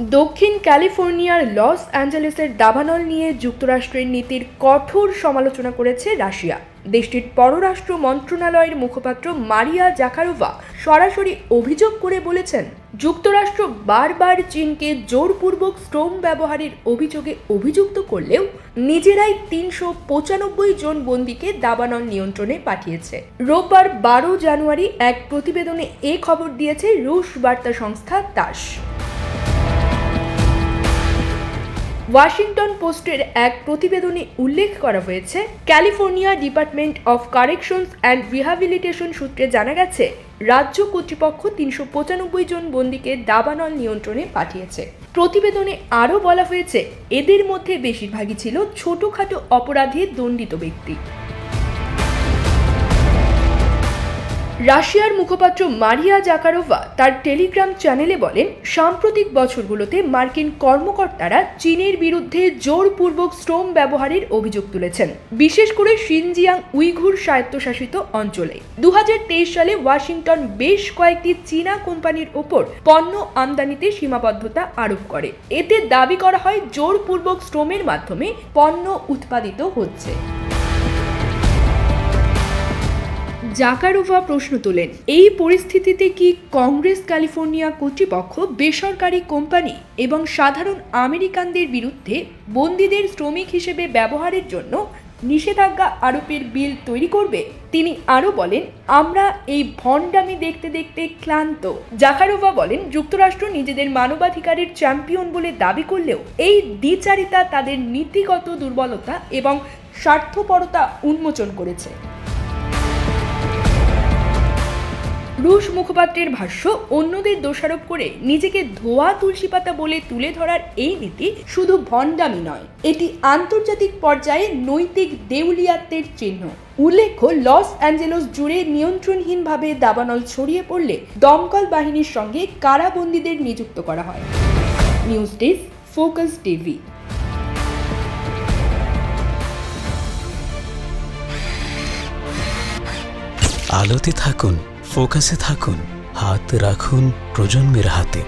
দক্ষিণ ক্যালিফোর্নিয়ার লস অ্যাঞ্জেলেসের দাবানল নিয়ে যুক্তরাষ্ট্রের নীতির কঠোর সমালোচনা করেছে রাশিয়া। দেশটির পররাষ্ট্র মন্ত্রণালয়ের মুখপাত্র মারিয়া জাকারোভা সরাসরি অভিযোগ করে বলেছেন, যুক্তরাষ্ট্র বারবার চীনকে জোরপূর্বক শ্রম ব্যবহারের অভিযোগে অভিযুক্ত করলেও নিজেরাই ৩৯৫ জন বন্দীকে দাবানল নিয়ন্ত্রণে পাঠিয়েছে। রোববার ১২ জানুয়ারি এক প্রতিবেদনে এ খবর দিয়েছে রুশ বার্তা সংস্থা তাস। ওয়াশিংটন পোস্টের এক প্রতিবেদনে উল্লেখ করা হয়েছে, California department of corrections and rehabilitation সূত্রে জানা গেছে, রাজ্য কর্তৃপক্ষ ৩৯৫ জন বন্দীকে দাবানল নিয়ন্ত্রণে পাঠিয়েছে। প্রতিবেদনে আরও বলা হয়েছে, এদের মধ্যে বেশিরভাগই ছিল ছোটখাটো অপরাধে দণ্ডিত ব্যক্তি। রাশিয়ার মুখপাত্র মারিয়া জাকারোভা তার টেলিগ্রাম চ্যানেলে বলেন, সাম্প্রতিক বছরগুলোতে মার্কিন কর্মকর্তারা চীনের বিরুদ্ধে জোরপূর্বক শ্রম ব্যবহারের অভিযোগ তুলেছেন, বিশেষ করে শিনজিয়াং উইঘুর স্বায়ত্তশাসিত অঞ্চলে। ২০২৩ সালে ওয়াশিংটন বেশ কয়েকটি চীনা কোম্পানির ওপর পণ্য আমদানিতে সীমাবদ্ধতা আরোপ করে। এতে দাবি করা হয় জোরপূর্বক শ্রমের মাধ্যমে পণ্য উৎপাদিত হচ্ছে। জাকারোভা প্রশ্ন তোলেন, এই পরিস্থিতিতে কি কংগ্রেস ক্যালিফোর্নিয়া কর্তৃপক্ষ বেসরকারি কোম্পানি এবং সাধারণ আমেরিকানদের বিরুদ্ধে বন্দীদের শ্রমিক হিসেবে ব্যবহারের জন্য নিষেধাজ্ঞা আরোপের বিল তৈরি করবে? তিনি আরও বলেন, আমরা এই ভণ্ডামি দেখতে দেখতে ক্লান্ত। জাকারোভা বলেন, যুক্তরাষ্ট্র নিজেদের মানবাধিকারের চ্যাম্পিয়ন বলে দাবি করলেও এই দ্বিচারিতা তাদের নীতিগত দুর্বলতা এবং স্বার্থপরতা উন্মোচন করেছে। রুশ মুখপাত্রের ভাষ্য, অন্যদের দোষারোপ করে নিজেকে ধোয়া তুলসী পাতা বলে তুলে ধরার এই নীতি শুধু ভণ্ডামি নয়, এটি আন্তর্জাতিক পর্যায়ে নৈতিক দেউলিয়াত্বের চিহ্ন। উল্লেখ্য, লস অ্যাঞ্জেলস জুড়ে নিয়ন্ত্রণহীনভাবে দাবানল ছড়িয়ে পড়লে দমকল বাহিনীর সঙ্গে কারাবন্দীদের নিযুক্ত করা হয়। News desk, focus TV. আলোতে থাকুন, ফোকাসে থাকুন, হাত রাখুন প্রজন্মের হাতে।